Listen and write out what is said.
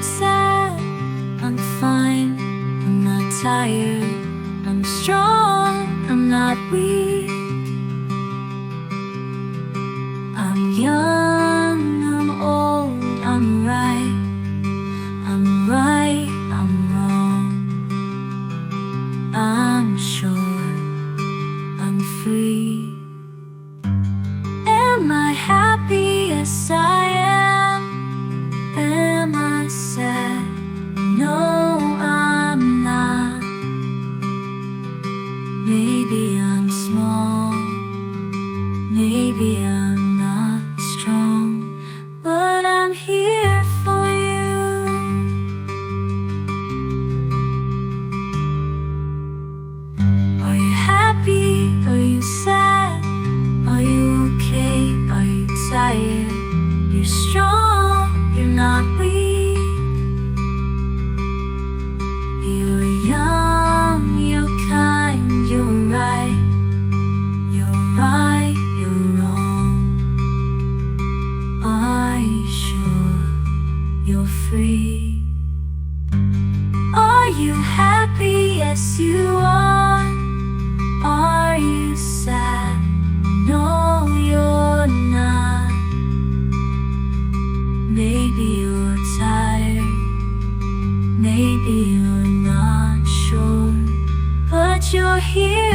not sad, I'm fine. I'm not tired, I'm strong. I'm not weak. I'm young, I'm old, I'm right. I'm right, I'm wrong. I'm sure, I'm free. Am I happy? Yes, I am. Am I sad? No, I'm not. Maybe I'm small. Maybe I'm not strong. But I'm here for you. Are you happy? Are you sad? Are you okay? Are you tired? You're strong, you're not weak. You're young, you're kind, you're right. You're right, you're wrong. Are you sure you're free? Are you happy? Yes, you are. Are you sad? No, you're not. Maybe you're tired. Maybe you're not sure. But you're here.